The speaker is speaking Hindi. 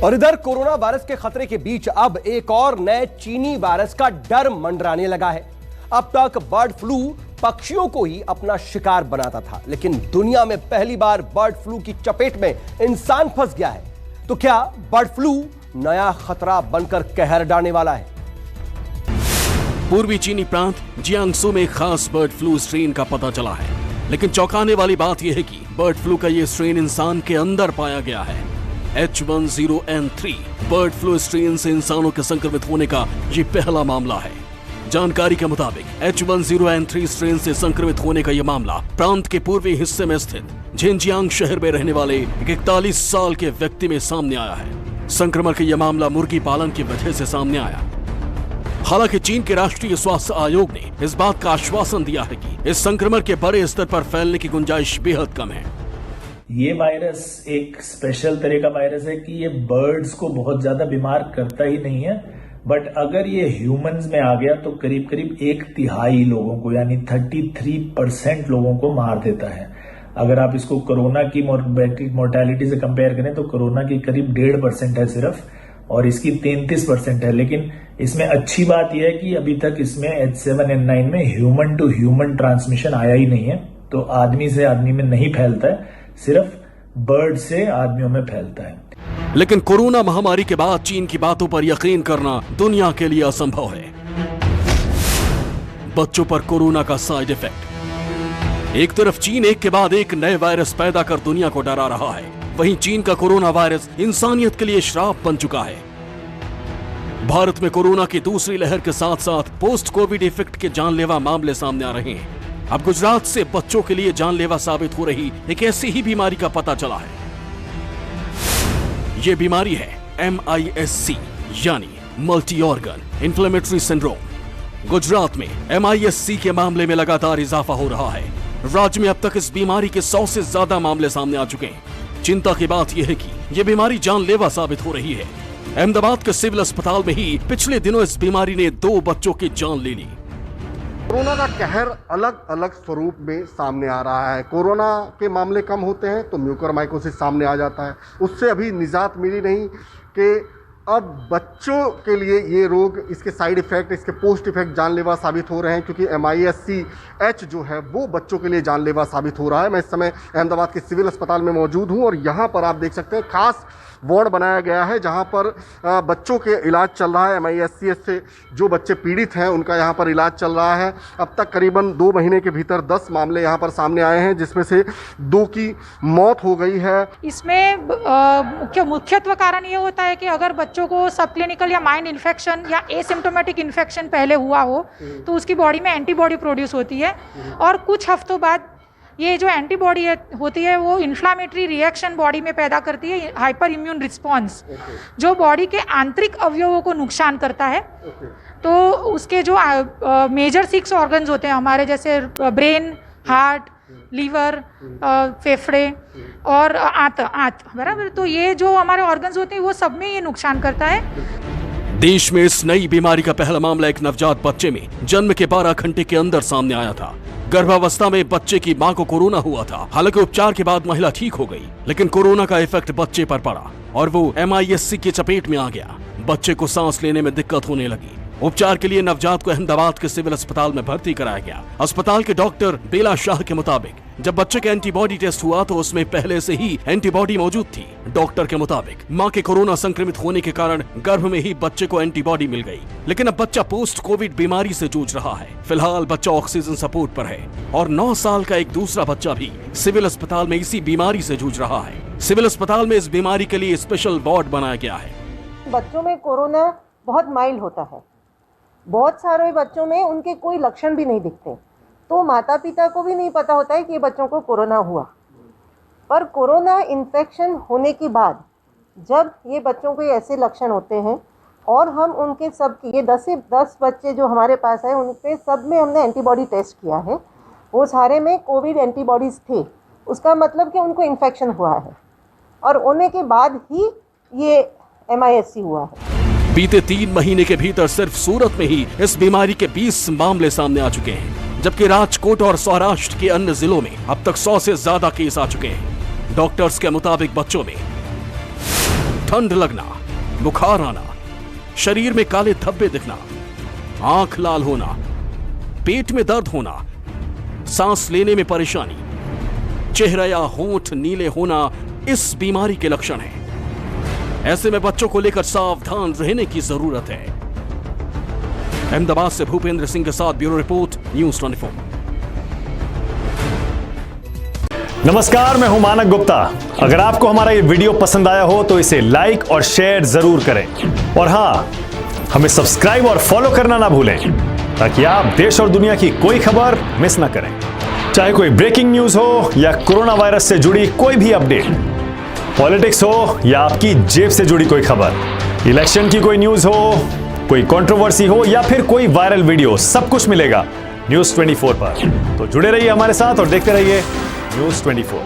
और इधर कोरोना वायरस के खतरे के बीच अब एक और नए चीनी वायरस का डर मंडराने लगा है। अब तक बर्ड फ्लू पक्षियों को ही अपना शिकार बनाता था, लेकिन दुनिया में पहली बार बर्ड फ्लू की चपेट में इंसान फंस गया है। तो क्या बर्ड फ्लू नया खतरा बनकर कहर डालने वाला है? पूर्वी चीनी प्रांत जियांगसू में एक खास बर्ड फ्लू स्ट्रेन का पता चला है, लेकिन चौंकाने वाली बात यह है कि बर्ड फ्लू का यह स्ट्रेन इंसान के अंदर पाया गया है। H10N3 बर्ड फ्लू स्ट्रेन से इंसानों के संक्रमित होने का ये पहला मामला है। जानकारी के मुताबिक H10N3 स्ट्रेन से संक्रमित होने का यह मामला प्रांत के पूर्वी हिस्से में स्थित झिनजियांग शहर में रहने वाले एक 41 साल के व्यक्ति में सामने आया है। संक्रमण का यह मामला मुर्गी पालन की वजह से सामने आया। हालांकि चीन के राष्ट्रीय स्वास्थ्य आयोग ने इस बात का आश्वासन दिया है कि इस संक्रमण के बड़े स्तर पर फैलने की गुंजाइश बेहद कम है। ये वायरस एक स्पेशल तरह का वायरस है कि ये बर्ड्स को बहुत ज्यादा बीमार करता ही नहीं है, बट अगर ये ह्यूमंस में आ गया तो करीब करीब 1/3 लोगों को यानी 33% लोगों को मार देता है। अगर आप इसको कोरोना की मोर्टेलिटी से कंपेयर करें तो कोरोना की करीब 1.5% है सिर्फ, और इसकी 33% है। लेकिन इसमें अच्छी बात यह है कि अभी तक इसमें H7N9 में ह्यूमन टू ह्यूमन ट्रांसमिशन आया ही नहीं है, तो आदमी से आदमी में नहीं फैलता है, सिर्फ बर्ड से आदमियों में फैलता है। लेकिन कोरोना महामारी के बाद चीन की बातों पर यकीन करना दुनिया के लिए असंभव है। बच्चों पर कोरोना का साइड इफेक्ट। एक तरफ चीन एक के बाद एक नए वायरस पैदा कर दुनिया को डरा रहा है, वहीं चीन का कोरोना वायरस इंसानियत के लिए श्राप बन चुका है। भारत में कोरोना की दूसरी लहर के साथ साथ पोस्ट कोविड इफेक्ट के जानलेवा मामले सामने आ रहे हैं। अब गुजरात से बच्चों के लिए जानलेवा साबित हो रही एक ऐसी ही बीमारी का पता चला है। यह बीमारी है MIS-C यानी multi organ inflammatory syndrome. Gujarat में MIS-C के मामले में लगातार इजाफा हो रहा है। राज्य में अब तक इस बीमारी के 100 से ज्यादा मामले सामने आ चुके हैं। चिंता की बात यह है कि यह बीमारी जानलेवा साबित हो रही है। अहमदाबाद के सिविल अस्पताल में ही पिछले दिनों इस बीमारी ने 2 बच्चों की जान ले ली। कोरोना का कहर अलग अलग स्वरूप में सामने आ रहा है। कोरोना के मामले कम होते हैं तो म्यूकोरमाइकोसिस सामने आ जाता है, उससे अभी निजात मिली नहीं कि अब बच्चों के लिए ये रोग, इसके साइड इफ़ेक्ट, इसके पोस्ट इफेक्ट जानलेवा साबित हो रहे हैं, क्योंकि MIS-C जो है वो बच्चों के लिए जानलेवा साबित हो रहा है। मैं इस समय अहमदाबाद के सिविल अस्पताल में मौजूद हूँ और यहाँ पर आप देख सकते हैं खास वार्ड बनाया गया है जहाँ पर बच्चों के इलाज चल रहा है। MIS-C से जो बच्चे पीड़ित हैं उनका यहाँ पर इलाज चल रहा है। अब तक करीबन 2 महीने के भीतर 10 मामले यहाँ पर सामने आए हैं, जिसमें से 2 की मौत हो गई है। इसमें मुख्यत्व कारण ये होता है कि अगर बच्चों को सब क्लिनिकल या माइल्ड इन्फेक्शन या एसिम्प्टोमेटिक इन्फेक्शन पहले हुआ हो तो उसकी बॉडी में एंटीबॉडी प्रोड्यूस होती है, और कुछ हफ्तों बाद ये जो एंटीबॉडी होती है वो इन्फ्लामेटरी रिएक्शन बॉडी में पैदा करती है, हाइपर इम्यून रिस्पॉन्स, जो बॉडी के आंतरिक अवयवों को नुकसान करता है। तो उसके जो मेजर 6 ऑर्गन्स होते हैं हमारे, जैसे ब्रेन, हार्ट, लीवर, फेफड़े और आंत बराबर, तो ये जो हमारे ऑर्गन्स होते हैं वो सब में ये नुकसान करता है। देश में इस नई बीमारी का पहला मामला एक नवजात बच्चे में जन्म के 12 घंटे के अंदर सामने आया था। गर्भावस्था में बच्चे की मां को कोरोना हुआ था। हालांकि उपचार के बाद महिला ठीक हो गई, लेकिन कोरोना का इफेक्ट बच्चे पर पड़ा और वो MIS-C की चपेट में आ गया। बच्चे को सांस लेने में दिक्कत होने लगी। उपचार के लिए नवजात को अहमदाबाद के सिविल अस्पताल में भर्ती कराया गया। अस्पताल के डॉक्टर बेला शाह के मुताबिक जब बच्चे का एंटीबॉडी टेस्ट हुआ तो उसमें पहले से ही एंटीबॉडी मौजूद थी। डॉक्टर के मुताबिक मां के कोरोना संक्रमित होने के कारण गर्भ में ही बच्चे को एंटीबॉडी मिल गई, लेकिन अब बच्चा पोस्ट कोविड बीमारी से जूझ रहा है। फिलहाल बच्चा ऑक्सीजन सपोर्ट पर है और 9 साल का एक दूसरा बच्चा भी सिविल अस्पताल में इसी बीमारी से जूझ रहा है। सिविल अस्पताल में इस बीमारी के लिए स्पेशल वार्ड बनाया गया है। बच्चों में कोरोना बहुत माइल्ड होता है, बहुत सारे बच्चों में उनके कोई लक्षण भी नहीं दिखते, तो माता पिता को भी नहीं पता होता है कि बच्चों को कोरोना हुआ। पर कोरोना इन्फेक्शन होने के बाद जब ये बच्चों के ऐसे लक्षण होते हैं और हम उनके सब ये 10 से 10 बच्चे जो हमारे पास है उन पे सब में हमने एंटीबॉडी टेस्ट किया है, वो सारे में कोविड एंटीबॉडीज़ थे। उसका मतलब कि उनको इन्फेक्शन हुआ है और होने के बाद ही ये MIS-C हुआ है। बीते 3 महीने के भीतर सिर्फ सूरत में ही इस बीमारी के 20 मामले सामने आ चुके हैं, जबकि राजकोट और सौराष्ट्र के अन्य जिलों में अब तक 100 से ज्यादा केस आ चुके हैं। डॉक्टर्स के मुताबिक बच्चों में ठंड लगना, बुखार आना, शरीर में काले धब्बे दिखना, आंख लाल होना, पेट में दर्द होना, सांस लेने में परेशानी, चेहरा या होंठ नीले होना इस बीमारी के लक्षण हैं। ऐसे में बच्चों को लेकर सावधान रहने की जरूरत है। अहमदाबाद से भूपेंद्र सिंह के साथ ब्यूरो रिपोर्ट, न्यूज़ 24। नमस्कार, मैं हूं मानक गुप्ता। अगर आपको हमारा ये वीडियो पसंद आया हो तो इसे लाइक और शेयर जरूर करें, और हां, हमें सब्सक्राइब और फॉलो करना ना भूलें ताकि आप देश और दुनिया की कोई खबर मिस ना करें। चाहे कोई ब्रेकिंग न्यूज हो या कोरोना वायरस से जुड़ी कोई भी अपडेट, पॉलिटिक्स हो या आपकी जेब से जुड़ी कोई खबर, इलेक्शन की कोई न्यूज हो, कोई कंट्रोवर्सी हो या फिर कोई वायरल वीडियो, सब कुछ मिलेगा न्यूज़ 24 पर। तो जुड़े रहिए हमारे साथ और देखते रहिए न्यूज़ 24।